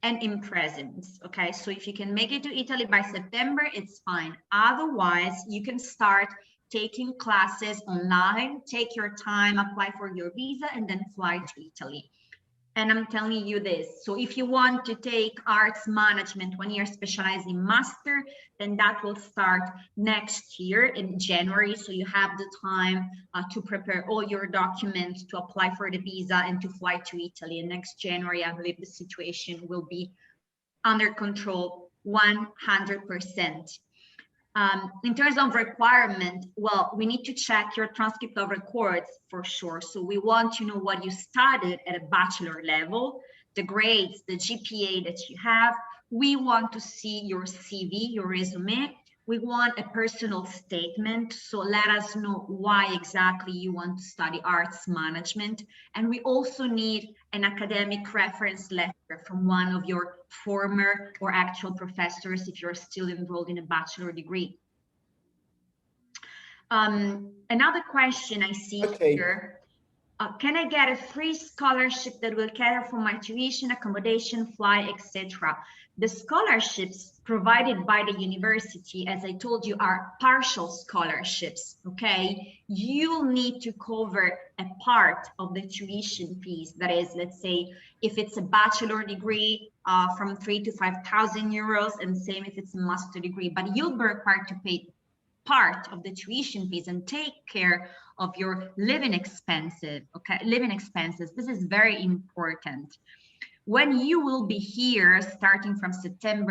and in presence. Okay, so if you can make it to Italy by September, it's fine. Otherwise, you can start taking classes online, take your time, apply for your visa, and then fly to Italy. And I'm telling you this, so if you want to take arts management 1-year specializing master, then that will start next year in January. So you have the time to prepare all your documents, to apply for the visa, and to fly to Italy. And next January, I believe the situation will be under control 100%. In terms of requirement, well, we need to check your transcript of records for sure. So we want to know what you studied at a bachelor level, the grades, the GPA that you have. We want to see your CV, your resume. We want a personal statement. So let us know why exactly you want to study arts management. And we also need an academic reference letter from one of your former or actual professors if you're still enrolled in a bachelor degree. Another question I see here. Can I get a free scholarship that will cater for my tuition, accommodation, flight, etc.? The scholarships provided by the university, as I told you, are partial scholarships, okay? You'll need to cover a part of the tuition fees. That is, let's say, if it's a bachelor degree, from 3,000 to 5,000 euros, and same if it's a master degree, but you'll be required to pay part of the tuition fees and take care of your living expenses, okay? Living expenses, this is very important. When you will be here starting from starting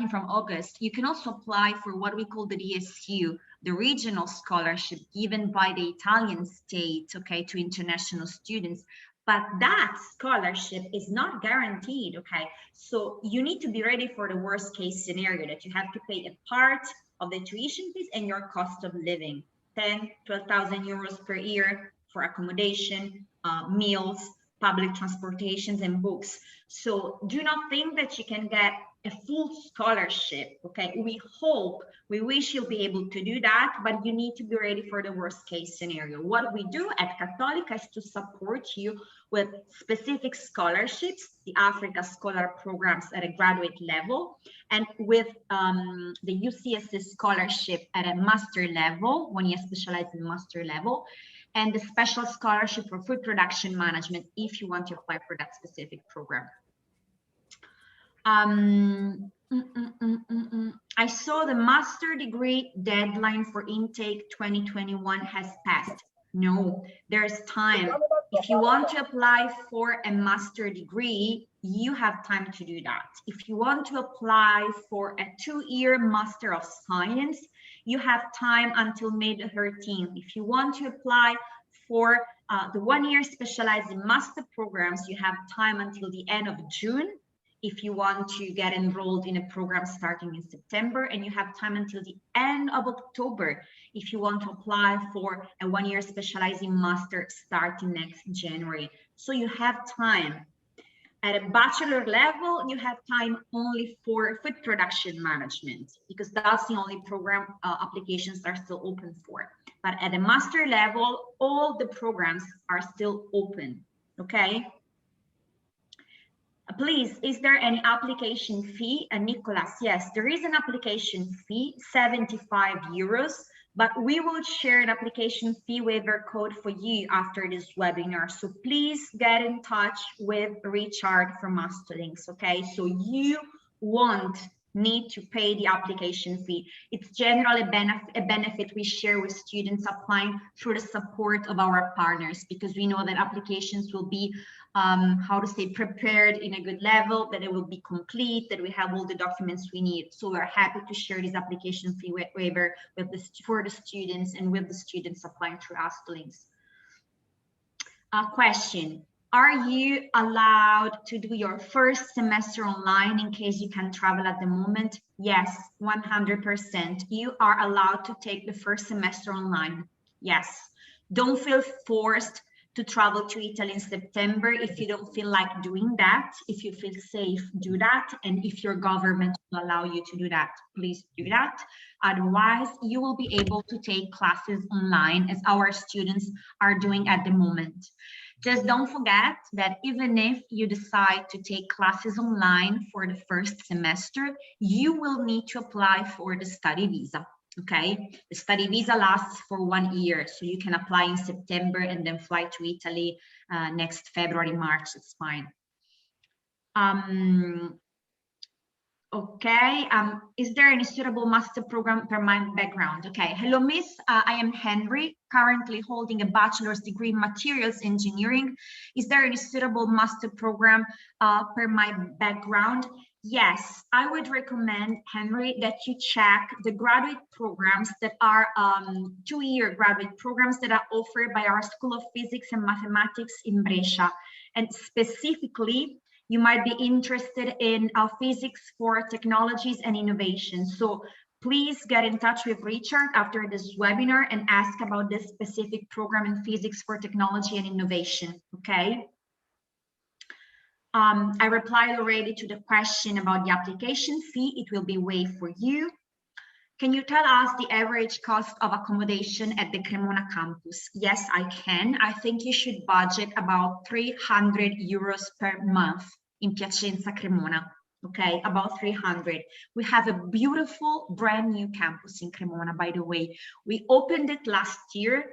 from August, you can also apply for what we call the DSU, the regional scholarship given by the Italian state, okay, to international students. But that scholarship is not guaranteed, okay? So you need to be ready for the worst case scenario, that you have to pay a part of the tuition fees and your cost of living, 10, 12,000 euros per year for accommodation, meals, public transportations, and books. So do not think that you can get a full scholarship. Okay, we wish you'll be able to do that, but you need to be ready for the worst case scenario. What we do at Cattolica is to support you with specific scholarships, the Africa Scholar programs at a graduate level, and with the UCSS scholarship at a master level, when you specialize in master level, and the special scholarship for food production management if you want to apply for that specific program. I saw the master degree deadline for intake 2021 has passed. No, there's time. If you want to apply for a master degree, you have time to do that. If you want to apply for a 2-year Master of Science, you have time until May the 13th. If you want to apply for the 1-year specialized in master programs, you have time until the end of June. If you want to get enrolled in a program starting in September, and you have time until the end of October if you want to apply for a 1-year specializing master starting next January. So you have time. At a bachelor level, you have time only for food production management, because that's the only program applications are still open for. But at a master level, all the programs are still open, okay? Please, is there any application fee? Nicholas, yes, there is an application fee, 75 euros, but we will share an application fee waiver code for you after this webinar. So please get in touch with Richard from Astolinks, okay? So you won't need to pay the application fee. It's generally a benefit we share with students applying through the support of our partners, because we know that applications will be prepared in a good level, that it will be complete, that we have all the documents we need. So we're happy to share this application fee waiver for the students and with the students applying through Astolinks. Question: are you allowed to do your first semester online in case you can travel at the moment? Yes, 100%. You are allowed to take the first semester online. Yes. Don't feel forced to travel to Italy in September if you don't feel like doing that. If you feel safe, do that. And if your government will allow you to do that, please do that. Otherwise, you will be able to take classes online as our students are doing at the moment. Just don't forget that even if you decide to take classes online for the first semester, you will need to apply for the study visa. Okay, the study visa lasts for 1 year, so you can apply in September and then fly to Italy next February, March. It's fine. Okay, is there any suitable master program per my background? Okay, hello miss, I am Henry, currently holding a bachelor's degree in materials engineering. Is there any suitable master program per my background? Yes, I would recommend, Henry, that you check the graduate programs that are 2-year graduate programs that are offered by our School of Physics and Mathematics in Brescia. And specifically, you might be interested in physics for technologies and innovation. So please get in touch with Richard after this webinar and ask about this specific program in physics for technology and innovation, okay? I replied already to the question about the application fee. It will be waived for you. Can you tell us the average cost of accommodation at the Cremona campus? Yes, I can. I think you should budget about 300 euros per month in Piacenza Cremona. Okay, about 300. We have a beautiful brand new campus in Cremona, by the way. We opened it last year.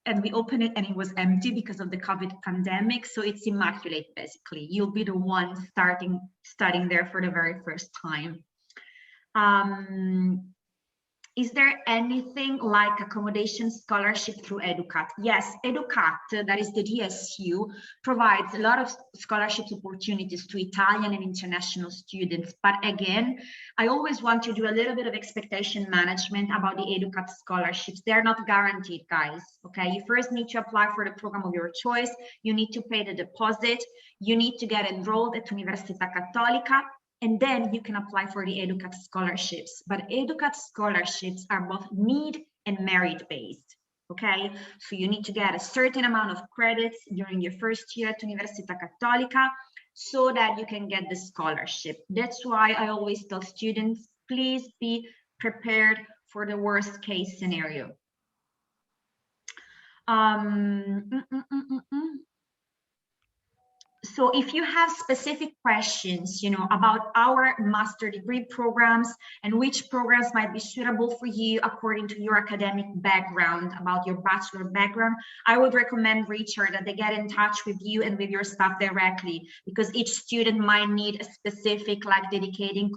And we opened it and it was empty because of the COVID pandemic. So it's immaculate, basically. You'll be the one studying there for the very first time. Is there anything like accommodation scholarship through EduCat? Yes, EduCat, that is the DSU, provides a lot of scholarship opportunities to Italian and international students. But again, I always want to do a little bit of expectation management about the EduCat scholarships. They're not guaranteed, guys, okay? You first need to apply for the program of your choice. You need to pay the deposit. You need to get enrolled at Universita Cattolica. And then you can apply for the EduCat scholarships. But EduCat scholarships are both need and merit based, Okay, so you need to get a certain amount of credits during your first year at Universita Cattolica so that you can get the scholarship. That's why I always tell students, please be prepared for the worst case scenario. So if you have specific questions, about our master degree programs and which programs might be suitable for you according to your academic background, about your bachelor background, I would recommend Richard that they get in touch with you and with your staff directly, because each student might need a specific, like, dedicating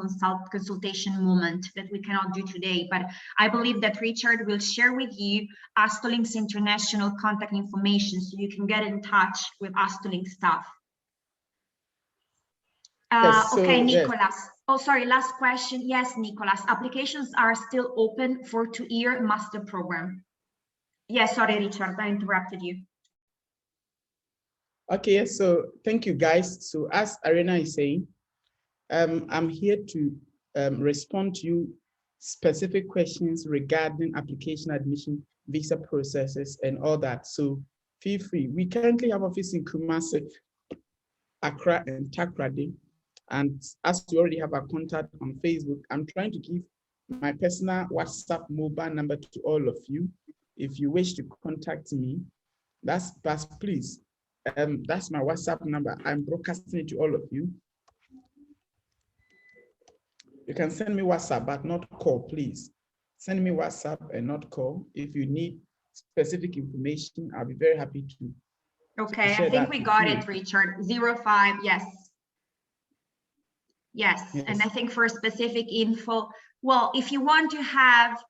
consultation moment that we cannot do today. But I believe that Richard will share with you Astolinks International contact information so you can get in touch with Astolinks staff. Yes, so, okay, Nicolas. yes. Oh, sorry, last question. Yes, Nicolas, applications are still open for 2-year master program. Yes, sorry, Richard, I interrupted you. Okay, so thank you, guys. So as Arianna is saying, I'm here to respond to you specific questions regarding application, admission, visa processes, and all that. So feel free. We currently have office in Kumasi, Accra, and Takoradi. And as we already have our contact on Facebook, I'm trying to give my personal WhatsApp mobile number to all of you. If you wish to contact me, that's please. That's my WhatsApp number. I'm broadcasting it to all of you. You can send me WhatsApp, but not call, please. Send me WhatsApp and not call. If you need specific information, I'll be very happy to. Okay, I think we got it, Richard. 05, yes. Yes, and I think for specific info, well, if you want to have,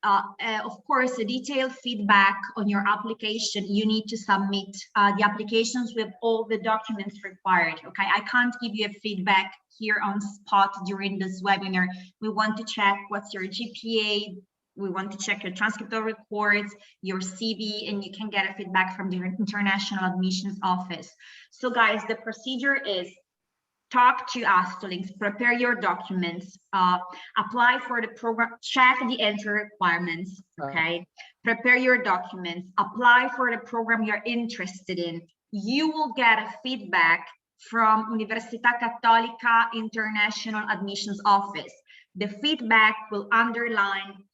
of course, a detailed feedback on your application, you need to submit the applications with all the documents required. Okay, I can't give you a feedback here on spot during this webinar. We want to check what's your GPA. We want to check your transcript of records, your CV, and you can get a feedback from the International Admissions Office. So guys, the procedure is: talk to Astolinks, prepare your documents, apply for the program, check the entry requirements, okay? Prepare your documents, apply for the program you're interested in. You will get a feedback from Universita Cattolica International Admissions Office. The feedback will underline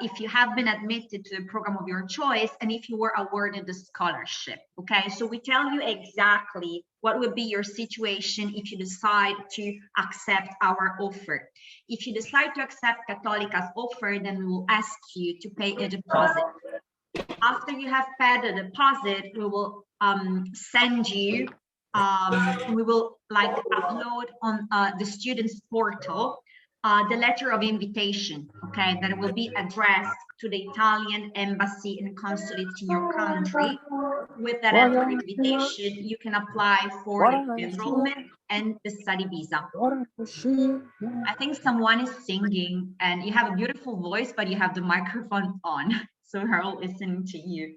if you have been admitted to the program of your choice and if you were awarded the scholarship, okay? So we tell you exactly what would be your situation if you decide to accept our offer. If you decide to accept Cattolica's offer, then we will ask you to pay a deposit. After you have paid a deposit, we will send you, we will upload on the student's portal the letter of invitation, okay, that will be addressed to the Italian embassy and consulate in your country. With that letter of invitation, you can apply for the enrollment and the study visa. I think someone is singing and you have a beautiful voice, but you have the microphone on, so we're all listening to you.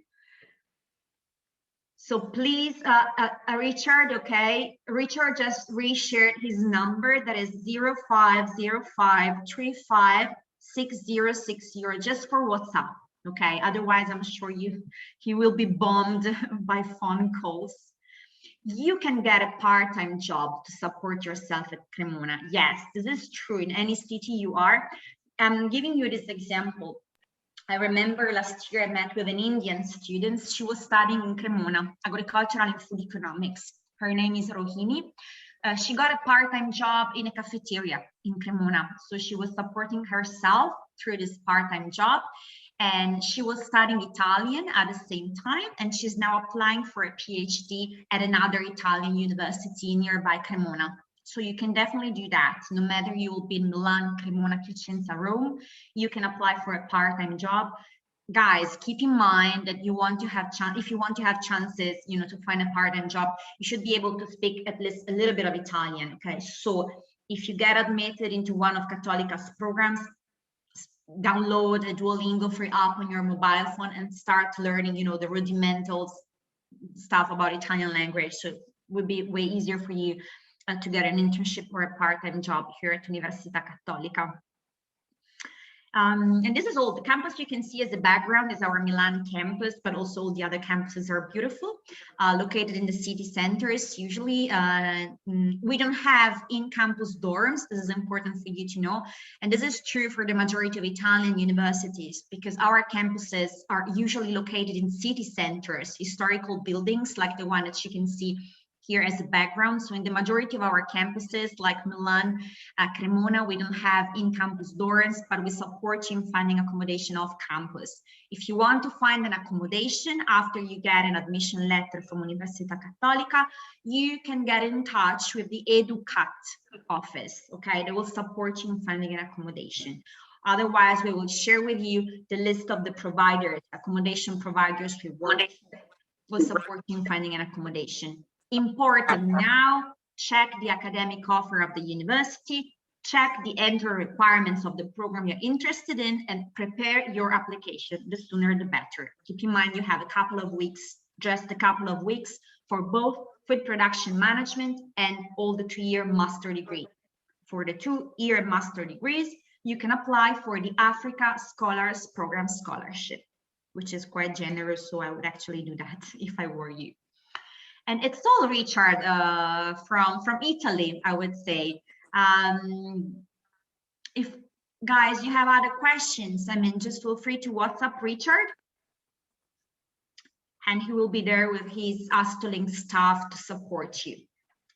So please, Richard, okay? Richard just reshared his number, that is 0505356060, just for WhatsApp, okay? Otherwise, I'm sure he will be bombed by phone calls. You can get a part-time job to support yourself at Cremona. Yes, this is true in any city you are. I'm giving you this example. I remember last year I met with an Indian student. She was studying in Cremona, agricultural and food economics. Her name is Rohini. She got a part-time job in a cafeteria in Cremona. So she was supporting herself through this part-time job. And she was studying Italian at the same time. And she's now applying for a PhD at another Italian university nearby Cremona. So you can definitely do that. No matter you will be in Milan, Cremona, Piacenza, Rome, you can apply for a part-time job. Guys, keep in mind that you want to have if you want to have chances, to find a part-time job, you should be able to speak at least a little bit of Italian. Okay, so if you get admitted into one of Cattolica's programs, download a Duolingo free app on your mobile phone and start learning, the rudimental stuff about Italian language. So it would be way easier for you to get an internship or a part-time job here at Universita Cattolica. And this is all the campus you can see as the background is our Milan campus, but also all the other campuses are beautiful, located in the city centers. Usually, we don't have in-campus dorms. This is important for you to know. And this is true for the majority of Italian universities because our campuses are usually located in city centers, historical buildings like the one that you can see here as a background. So in the majority of our campuses like Milan, Cremona, we don't have in-campus dorms, but we support you in finding accommodation off campus. If you want to find an accommodation after you get an admission letter from Universita Cattolica, you can get in touch with the EduCat office, okay? They will support you in finding an accommodation. Otherwise, we will share with you the list of the providers, accommodation providers we work with, will support you in finding an accommodation. Important now, check the academic offer of the university, check the entry requirements of the program you're interested in, and prepare your application. The sooner the better. Keep in mind you have a couple of weeks, just a couple of weeks for both food production management and all the 2-year master degree. For the 2-year master degrees, you can apply for the Africa Scholars Program Scholarship, which is quite generous, so I would actually do that if I were you. And it's all Richard from Italy, I would say. If guys, you have other questions, I mean, just feel free to WhatsApp Richard. And he will be there with his Astolinks staff to support you.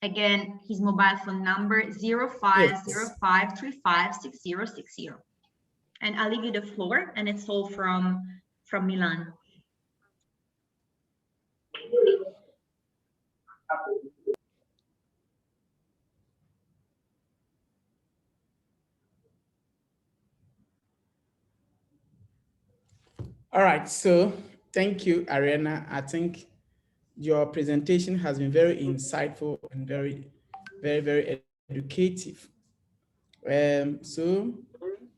Again, his mobile phone number 0505356060. And I'll leave you the floor, and it's all from Milan. All right, so thank you, Arianna. I think your presentation has been very insightful and very, very, very educative.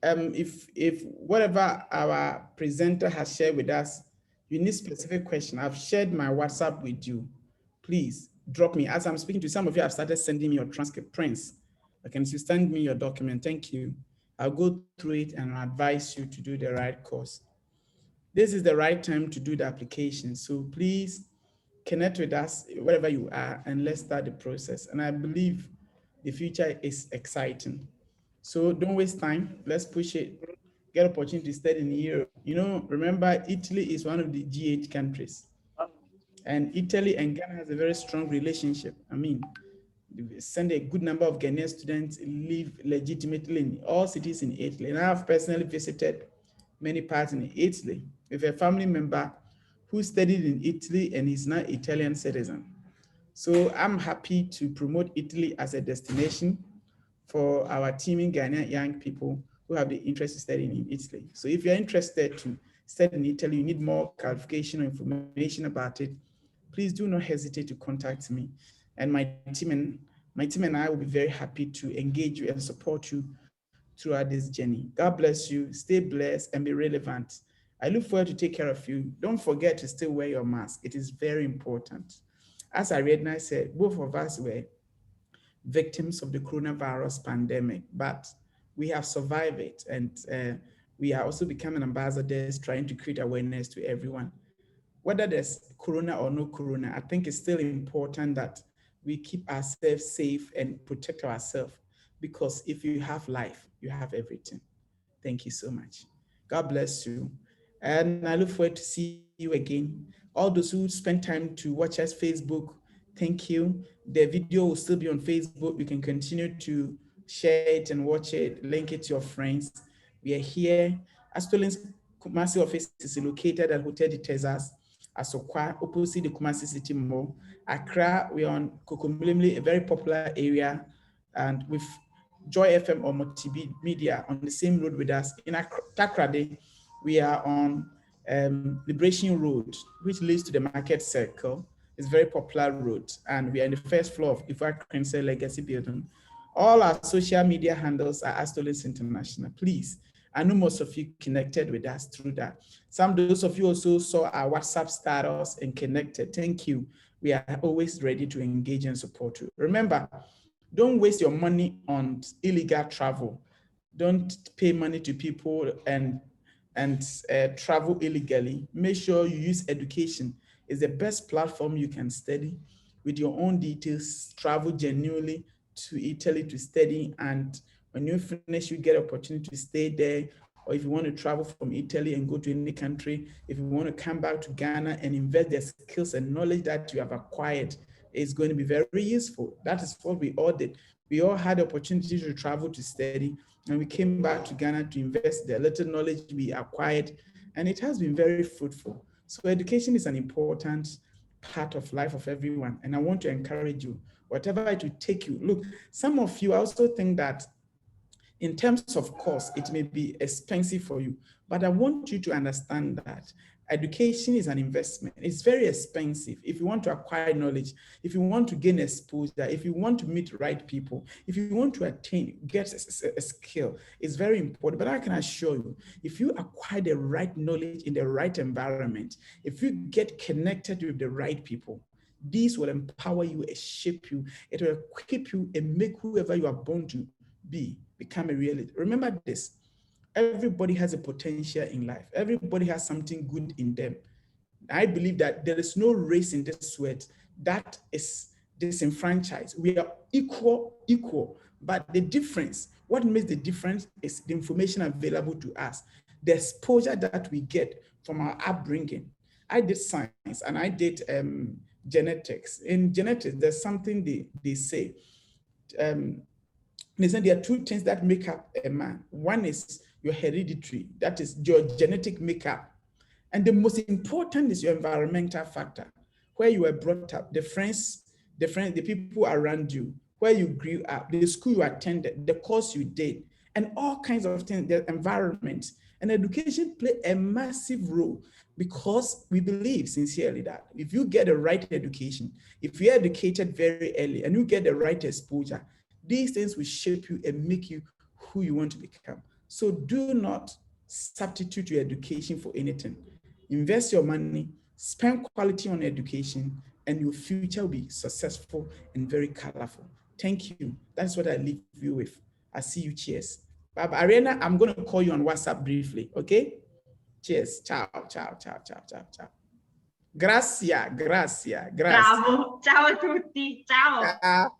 If whatever our presenter has shared with us, you need specific question, I've shared my WhatsApp with you. Please drop me. As I'm speaking to some of you, I've started sending me your transcript prints. Okay, so send me your document. Thank you. I'll go through it and advise you to do the right course. This is the right time to do the application. So please connect with us wherever you are and let's start the process. And I believe the future is exciting. So don't waste time. Let's push it. Get opportunity to study in Europe. You know, remember, Italy is one of the G8 countries. And Italy and Ghana has a very strong relationship. I mean, send a good number of Ghanaian students live legitimately in all cities in Italy. And I have personally visited many parts in Italy with a family member who studied in Italy and is now Italian citizen. So I'm happy to promote Italy as a destination for our teaming Ghanaian young people who have the interest in studying in Italy. So if you're interested to study in Italy, you need more clarification or information about it, please do not hesitate to contact me. And my team and I will be very happy to engage you and support you throughout this journey. God bless you, stay blessed and be relevant. I look forward to take care of you. Don't forget to still wear your mask. It is very important. As Arianna said, both of us were victims of the coronavirus pandemic, but we have survived it. And we are also becoming ambassadors trying to create awareness to everyone. Whether there's corona or no corona, I think it's still important that we keep ourselves safe and protect ourselves, because if you have life, you have everything. Thank you so much. God bless you. And I look forward to see you again. All those who spend time to watch us Facebook, thank you. The video will still be on Facebook. You can continue to share it and watch it, link it to your friends. We are here. Astolinks Kumasi office is located at Hotel de Texas, Asokwa, opposite the Kumasi City Mall. Accra, we're on Kokomlemle, a very popular area, and with Joy FM or multimedia on the same road with us. In Takrade, we are on Liberation Road, which leads to the Market Circle. It's a very popular road, and we are in the first floor of Ifa Crense Legacy Building. All our social media handles are Astolinks International. Please, I know most of you connected with us through that. Those of you also saw our WhatsApp status and connected. Thank you. We are always ready to engage and support you. Remember, don't waste your money on illegal travel. Don't pay money to people and travel illegally. Make sure you use education. It's the best platform you can study with your own details. Travel genuinely to Italy to study, and when you finish, you get opportunity to stay there. Or if you want to travel from Italy and go to any country, if you want to come back to Ghana and invest the skills and knowledge that you have acquired, it's going to be very useful. That is what we all did. We all had the opportunity to travel to study, and we came back to Ghana to invest the little knowledge we acquired, and it has been very fruitful. So education is an important part of life of everyone, and I want to encourage you, whatever it will take you. Look, some of you also think that in terms of cost, it may be expensive for you, but I want you to understand that education is an investment. It's very expensive. If you want to acquire knowledge, if you want to gain exposure, if you want to meet right people, if you want to get a skill, it's very important. But I can assure you, if you acquire the right knowledge in the right environment, if you get connected with the right people, these will empower you and shape you. It will equip you and make whoever you are born to become a reality. Remember this, everybody has a potential in life. Everybody has something good in them. I believe that there is no race in this world that is disenfranchised. We are equal, but the difference, what makes the difference is the information available to us, the exposure that we get from our upbringing. I did science and I did genetics. In genetics, there's something they say. They said there are two things that make up a man. One is your hereditary, that is your genetic makeup. And the most important is your environmental factor, where you were brought up, the friends, the people around you, where you grew up, the school you attended, the course you did, and all kinds of things, the environment. And education play a massive role, because we believe sincerely that if you get the right education, if you're educated very early and you get the right exposure, these things will shape you and make you who you want to become. So do not substitute your education for anything. Invest your money, spend quality on education, and your future will be successful and very colorful. Thank you. That's what I leave you with. I see you. Cheers. Bye bye. Arianna, I'm going to call you on WhatsApp briefly. Okay? Cheers. Ciao, ciao, ciao, ciao, ciao, ciao. Grazie, grazie, grazie. Bravo. Ciao a tutti. Ciao. Ciao.